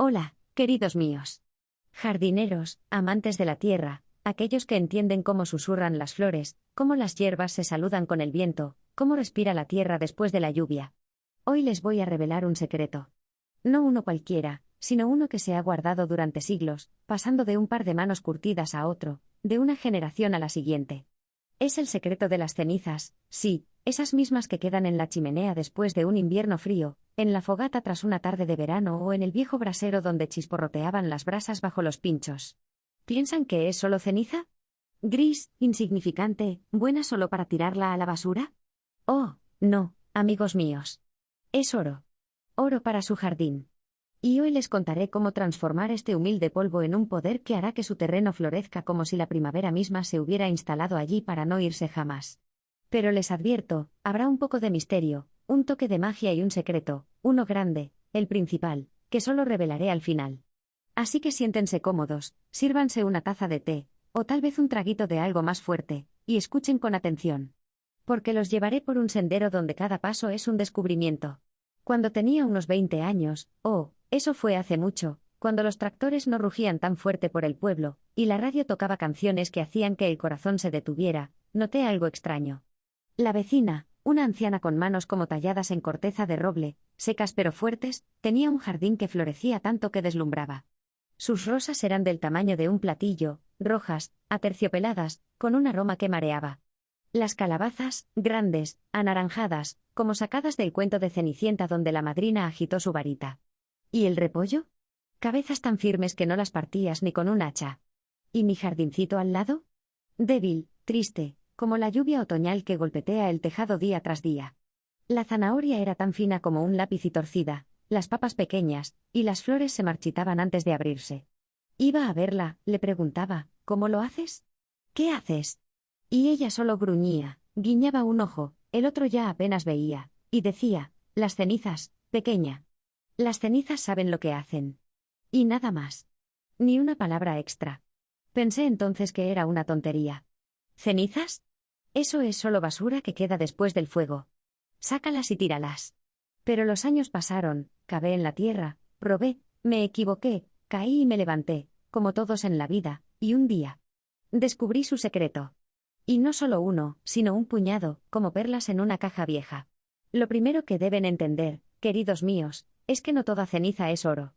Hola, queridos míos. Jardineros, amantes de la tierra, aquellos que entienden cómo susurran las flores, cómo las hierbas se saludan con el viento, cómo respira la tierra después de la lluvia. Hoy les voy a revelar un secreto. No uno cualquiera, sino uno que se ha guardado durante siglos, pasando de un par de manos curtidas a otro, de una generación a la siguiente. Es el secreto de las cenizas, sí, esas mismas que quedan en la chimenea después de un invierno frío, en la fogata tras una tarde de verano o en el viejo brasero donde chisporroteaban las brasas bajo los pinchos. ¿Piensan que es solo ceniza? ¿Gris, insignificante, buena solo para tirarla a la basura? Oh, no, amigos míos. Es oro. Oro para su jardín. Y hoy les contaré cómo transformar este humilde polvo en un poder que hará que su terreno florezca como si la primavera misma se hubiera instalado allí para no irse jamás. Pero les advierto, habrá un poco de misterio, un toque de magia y un secreto, uno grande, el principal, que solo revelaré al final. Así que siéntense cómodos, sírvanse una taza de té, o tal vez un traguito de algo más fuerte, y escuchen con atención. Porque los llevaré por un sendero donde cada paso es un descubrimiento. Cuando tenía unos 20 años, eso fue hace mucho, cuando los tractores no rugían tan fuerte por el pueblo, y la radio tocaba canciones que hacían que el corazón se detuviera, noté algo extraño. La vecina, una anciana con manos como talladas en corteza de roble, secas pero fuertes, tenía un jardín que florecía tanto que deslumbraba. Sus rosas eran del tamaño de un platillo, rojas, aterciopeladas, con un aroma que mareaba. Las calabazas, grandes, anaranjadas, como sacadas del cuento de Cenicienta donde la madrina agitó su varita. ¿Y el repollo? Cabezas tan firmes que no las partías ni con un hacha. ¿Y mi jardincito al lado? Débil, triste, como la lluvia otoñal que golpetea el tejado día tras día. La zanahoria era tan fina como un lápiz y torcida, las papas pequeñas, y las flores se marchitaban antes de abrirse. Iba a verla, le preguntaba, ¿cómo lo haces? ¿Qué haces? Y ella solo gruñía, guiñaba un ojo, el otro ya apenas veía, y decía, las cenizas, pequeña. Las cenizas saben lo que hacen. Y nada más. Ni una palabra extra. Pensé entonces que era una tontería. ¿Cenizas? Eso es solo basura que queda después del fuego. Sácalas y tíralas. Pero los años pasaron, cavé en la tierra, probé, me equivoqué, caí y me levanté, como todos en la vida, y un día descubrí su secreto. Y no solo uno, sino un puñado, como perlas en una caja vieja. Lo primero que deben entender, queridos míos, es que no toda ceniza es oro.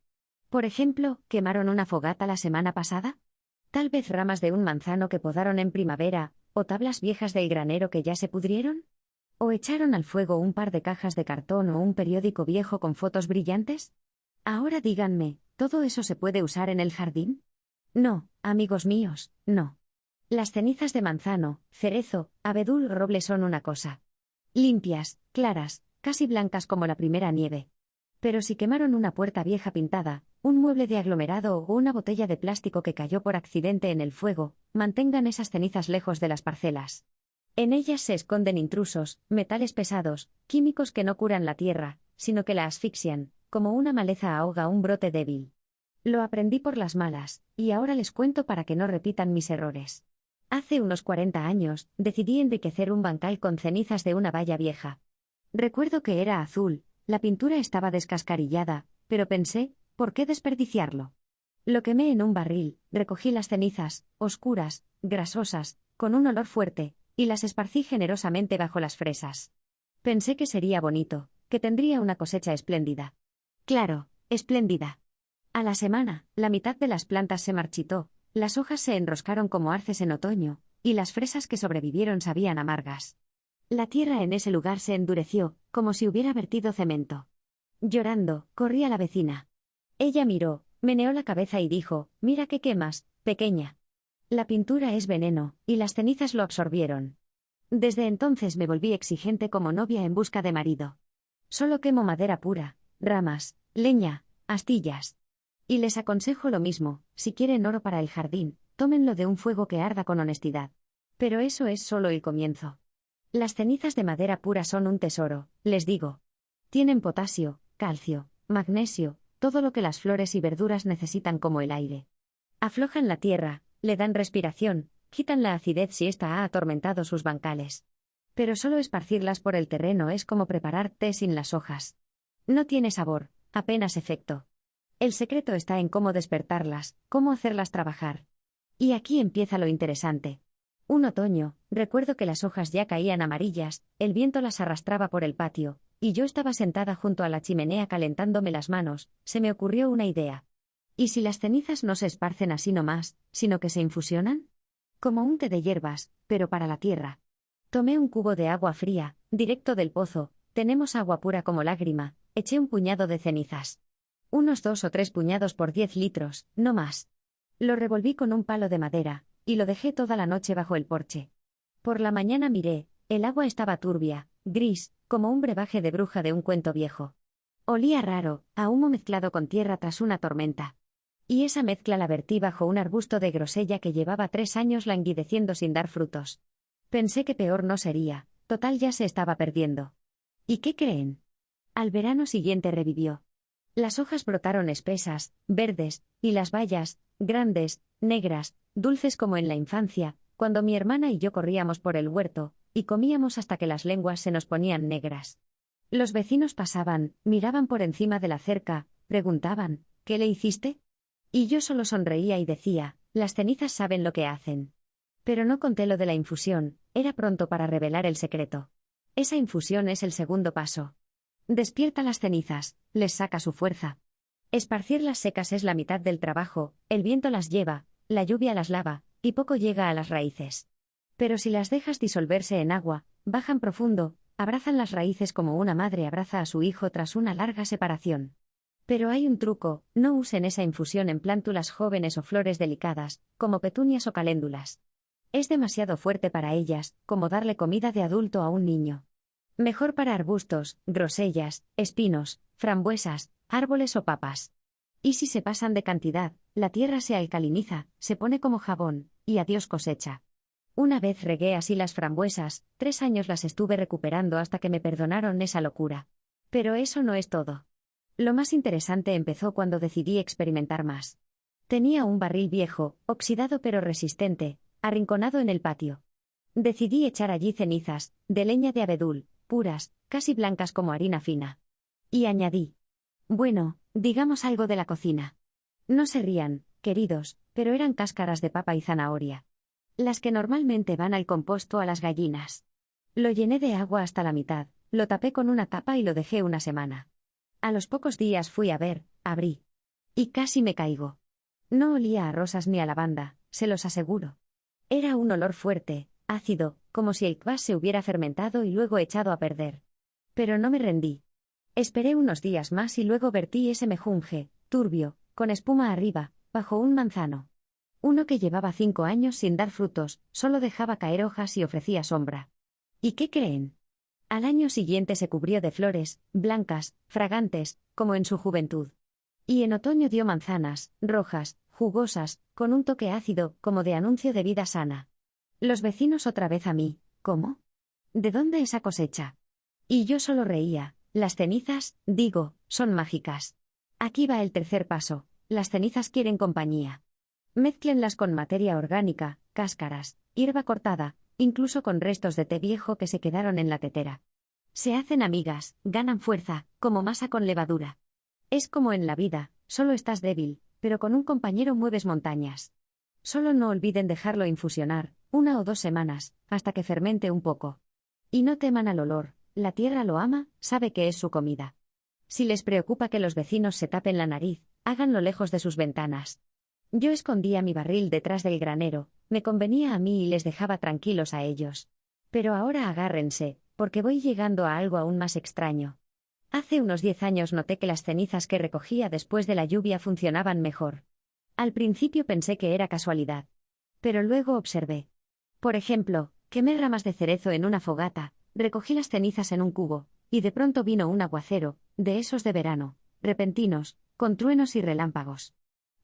Por ejemplo, ¿quemaron una fogata la semana pasada? Tal vez ramas de un manzano que podaron en primavera, o tablas viejas del granero que ya se pudrieron. ¿O echaron al fuego un par de cajas de cartón o un periódico viejo con fotos brillantes? Ahora díganme, ¿todo eso se puede usar en el jardín? No, amigos míos, no. Las cenizas de manzano, cerezo, abedul o roble son una cosa. Limpias, claras, casi blancas como la primera nieve. Pero si quemaron una puerta vieja pintada, un mueble de aglomerado o una botella de plástico que cayó por accidente en el fuego, mantengan esas cenizas lejos de las parcelas. En ellas se esconden intrusos, metales pesados, químicos que no curan la tierra, sino que la asfixian, como una maleza ahoga un brote débil. Lo aprendí por las malas, y ahora les cuento para que no repitan mis errores. Hace unos 40 años, decidí enriquecer un bancal con cenizas de una valla vieja. Recuerdo que era azul, la pintura estaba descascarillada, pero pensé, ¿por qué desperdiciarlo? Lo quemé en un barril, recogí las cenizas, oscuras, grasosas, con un olor fuerte, y las esparcí generosamente bajo las fresas. Pensé que sería bonito, que tendría una cosecha espléndida. Claro, espléndida. A la semana, la mitad de las plantas se marchitó, las hojas se enroscaron como arces en otoño, y las fresas que sobrevivieron sabían amargas. La tierra en ese lugar se endureció, como si hubiera vertido cemento. Llorando, corrí a la vecina. Ella miró, meneó la cabeza y dijo, «Mira qué quemas, pequeña». La pintura es veneno, y las cenizas lo absorbieron. Desde entonces me volví exigente como novia en busca de marido. Solo quemo madera pura, ramas, leña, astillas. Y les aconsejo lo mismo, si quieren oro para el jardín, tómenlo de un fuego que arda con honestidad. Pero eso es solo el comienzo. Las cenizas de madera pura son un tesoro, les digo. Tienen potasio, calcio, magnesio, todo lo que las flores y verduras necesitan como el aire. Aflojan la tierra, le dan respiración, quitan la acidez si ésta ha atormentado sus bancales. Pero solo esparcirlas por el terreno es como preparar té sin las hojas. No tiene sabor, apenas efecto. El secreto está en cómo despertarlas, cómo hacerlas trabajar. Y aquí empieza lo interesante. Un otoño, recuerdo que las hojas ya caían amarillas, el viento las arrastraba por el patio, y yo estaba sentada junto a la chimenea calentándome las manos. Se me ocurrió una idea. ¿Y si las cenizas no se esparcen así nomás, sino que se infusionan? Como un té de hierbas, pero para la tierra. Tomé un cubo de agua fría, directo del pozo, tenemos agua pura como lágrima, eché un puñado de cenizas. Unos 2 o 3 puñados por 10 litros, no más. Lo revolví con un palo de madera, y lo dejé toda la noche bajo el porche. Por la mañana miré, el agua estaba turbia, gris, como un brebaje de bruja de un cuento viejo. Olía raro, a humo mezclado con tierra tras una tormenta. Y esa mezcla la vertí bajo un arbusto de grosella que llevaba 3 años languideciendo sin dar frutos. Pensé que peor no sería, total ya se estaba perdiendo. ¿Y qué creen? Al verano siguiente revivió. Las hojas brotaron espesas, verdes, y las bayas, grandes, negras, dulces como en la infancia, cuando mi hermana y yo corríamos por el huerto, y comíamos hasta que las lenguas se nos ponían negras. Los vecinos pasaban, miraban por encima de la cerca, preguntaban, ¿qué le hiciste? Y yo solo sonreía y decía, las cenizas saben lo que hacen. Pero no conté lo de la infusión, era pronto para revelar el secreto. Esa infusión es el segundo paso. Despierta las cenizas, les saca su fuerza. Esparcirlas secas es la mitad del trabajo, el viento las lleva, la lluvia las lava, y poco llega a las raíces. Pero si las dejas disolverse en agua, bajan profundo, abrazan las raíces como una madre abraza a su hijo tras una larga separación. Pero hay un truco, no usen esa infusión en plántulas jóvenes o flores delicadas, como petunias o caléndulas. Es demasiado fuerte para ellas, como darle comida de adulto a un niño. Mejor para arbustos, grosellas, espinos, frambuesas, árboles o papas. Y si se pasan de cantidad, la tierra se alcaliniza, se pone como jabón, y adiós cosecha. Una vez regué así las frambuesas, 3 años las estuve recuperando hasta que me perdonaron esa locura. Pero eso no es todo. Lo más interesante empezó cuando decidí experimentar más. Tenía un barril viejo, oxidado pero resistente, arrinconado en el patio. Decidí echar allí cenizas, de leña de abedul, puras, casi blancas como harina fina. Y añadí. Bueno, digamos algo de la cocina. No se rían, queridos, pero eran cáscaras de papa y zanahoria. Las que normalmente van al composto a las gallinas. Lo llené de agua hasta la mitad, lo tapé con una tapa y lo dejé una semana. A los pocos días fui a ver, abrí. Y casi me caigo. No olía a rosas ni a lavanda, se los aseguro. Era un olor fuerte, ácido, como si el kvass se hubiera fermentado y luego echado a perder. Pero no me rendí. Esperé unos días más y luego vertí ese mejunje, turbio, con espuma arriba, bajo un manzano. Uno que llevaba 5 años sin dar frutos, solo dejaba caer hojas y ofrecía sombra. ¿Y qué creen? Al año siguiente se cubrió de flores, blancas, fragantes, como en su juventud. Y en otoño dio manzanas, rojas, jugosas, con un toque ácido, como de anuncio de vida sana. Los vecinos otra vez a mí, ¿cómo? ¿De dónde esa cosecha? Y yo solo reía, las cenizas, digo, son mágicas. Aquí va el tercer paso, las cenizas quieren compañía. Mézclenlas con materia orgánica, cáscaras, hierba cortada, incluso con restos de té viejo que se quedaron en la tetera. Se hacen amigas, ganan fuerza, como masa con levadura. Es como en la vida, solo estás débil, pero con un compañero mueves montañas. Solo no olviden dejarlo infusionar, 1 o 2 semanas, hasta que fermente un poco. Y no teman al olor, la tierra lo ama, sabe que es su comida. Si les preocupa que los vecinos se tapen la nariz, háganlo lejos de sus ventanas. Yo escondía mi barril detrás del granero, me convenía a mí y les dejaba tranquilos a ellos. Pero ahora agárrense, porque voy llegando a algo aún más extraño. Hace unos 10 años noté que las cenizas que recogía después de la lluvia funcionaban mejor. Al principio pensé que era casualidad. Pero luego observé. Por ejemplo, quemé ramas de cerezo en una fogata, recogí las cenizas en un cubo, y de pronto vino un aguacero, de esos de verano, repentinos, con truenos y relámpagos.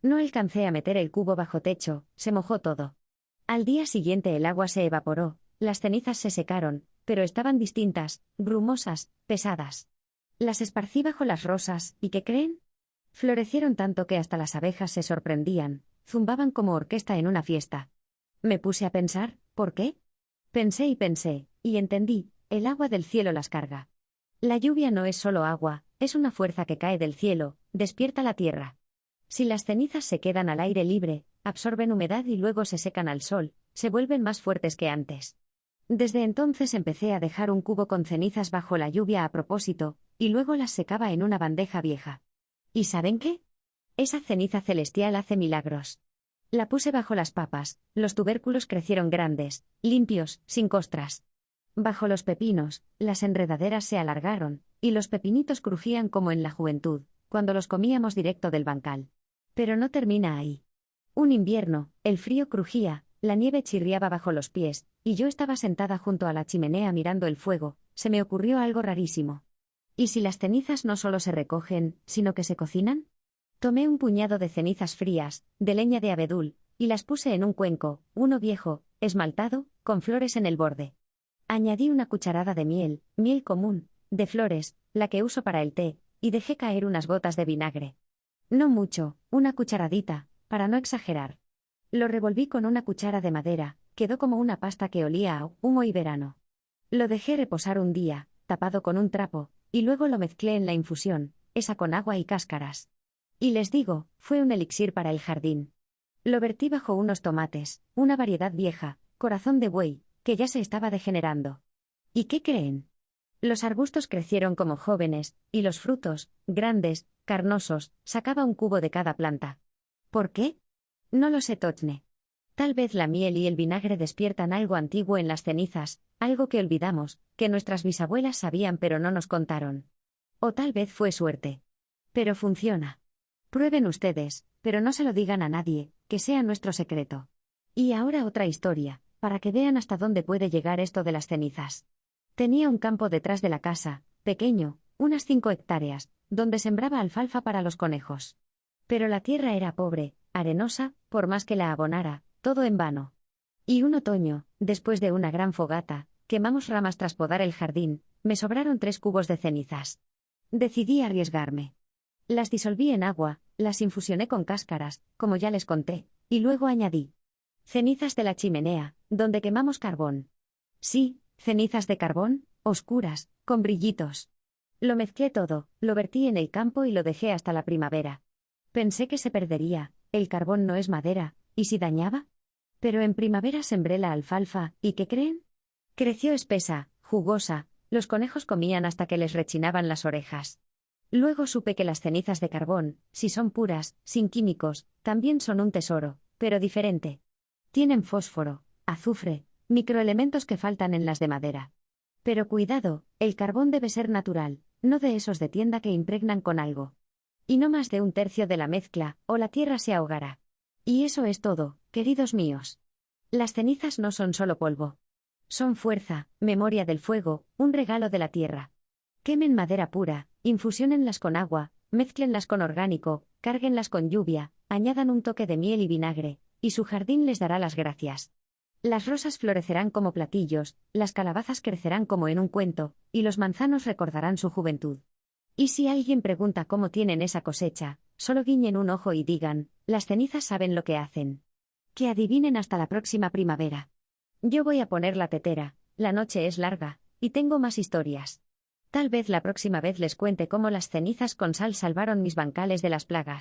No alcancé a meter el cubo bajo techo, se mojó todo. Al día siguiente el agua se evaporó, las cenizas se secaron, pero estaban distintas, brumosas, pesadas. Las esparcí bajo las rosas, ¿y qué creen? Florecieron tanto que hasta las abejas se sorprendían, zumbaban como orquesta en una fiesta. Me puse a pensar, ¿por qué? Pensé, y entendí, el agua del cielo las carga. La lluvia no es solo agua, es una fuerza que cae del cielo, despierta la tierra. Si las cenizas se quedan al aire libre, absorben humedad y luego se secan al sol, se vuelven más fuertes que antes. Desde entonces empecé a dejar un cubo con cenizas bajo la lluvia a propósito, y luego las secaba en una bandeja vieja. ¿Y saben qué? Esa ceniza celestial hace milagros. La puse bajo las papas, los tubérculos crecieron grandes, limpios, sin costras. Bajo los pepinos, las enredaderas se alargaron, y los pepinitos crujían como en la juventud, cuando los comíamos directo del bancal. Pero no termina ahí. Un invierno, el frío crujía, la nieve chirriaba bajo los pies, y yo estaba sentada junto a la chimenea mirando el fuego. Se me ocurrió algo rarísimo. ¿Y si las cenizas no solo se recogen, sino que se cocinan? Tomé un puñado de cenizas frías, de leña de abedul, y las puse en un cuenco, uno viejo, esmaltado, con flores en el borde. Añadí una cucharada de miel común, de flores, la que uso para el té, y dejé caer unas gotas de vinagre. No mucho, una cucharadita, para no exagerar. Lo revolví con una cuchara de madera, quedó como una pasta que olía a humo y verano. Lo dejé reposar un día, tapado con un trapo, y luego lo mezclé en la infusión, esa con agua y cáscaras. Y les digo, fue un elixir para el jardín. Lo vertí bajo unos tomates, una variedad vieja, corazón de buey, que ya se estaba degenerando. ¿Y qué creen? Los arbustos crecieron como jóvenes, y los frutos, grandes, carnosos, sacaba un cubo de cada planta. ¿Por qué? No lo sé, Tochne. Tal vez la miel y el vinagre despiertan algo antiguo en las cenizas, algo que olvidamos, que nuestras bisabuelas sabían pero no nos contaron. O tal vez fue suerte. Pero funciona. Prueben ustedes, pero no se lo digan a nadie, que sea nuestro secreto. Y ahora otra historia, para que vean hasta dónde puede llegar esto de las cenizas. Tenía un campo detrás de la casa, pequeño, unas 5 hectáreas, donde sembraba alfalfa para los conejos. Pero la tierra era pobre, arenosa, por más que la abonara, todo en vano. Y un otoño, después de una gran fogata, quemamos ramas tras podar el jardín, me sobraron 3 cubos de cenizas. Decidí arriesgarme. Las disolví en agua, las infusioné con cáscaras, como ya les conté, y luego añadí cenizas de la chimenea, donde quemamos carbón. Sí, cenizas de carbón, oscuras, con brillitos. Lo mezclé todo, lo vertí en el campo y lo dejé hasta la primavera. Pensé que se perdería, el carbón no es madera, ¿y si dañaba? Pero en primavera sembré la alfalfa, ¿y qué creen? Creció espesa, jugosa, los conejos comían hasta que les rechinaban las orejas. Luego supe que las cenizas de carbón, si son puras, sin químicos, también son un tesoro, pero diferente. Tienen fósforo, azufre, microelementos que faltan en las de madera. Pero cuidado, el carbón debe ser natural, no de esos de tienda que impregnan con algo. Y no más de 1/3 de la mezcla, o la tierra se ahogará. Y eso es todo, queridos míos. Las cenizas no son solo polvo. Son fuerza, memoria del fuego, un regalo de la tierra. Quemen madera pura, infusionenlas con agua, mézclenlas con orgánico, cárguenlas con lluvia, añadan un toque de miel y vinagre, y su jardín les dará las gracias. Las rosas florecerán como platillos, las calabazas crecerán como en un cuento, y los manzanos recordarán su juventud. Y si alguien pregunta cómo tienen esa cosecha, solo guiñen un ojo y digan, las cenizas saben lo que hacen. Que adivinen hasta la próxima primavera. Yo voy a poner la tetera, la noche es larga, y tengo más historias. Tal vez la próxima vez les cuente cómo las cenizas con sal salvaron mis bancales de las plagas.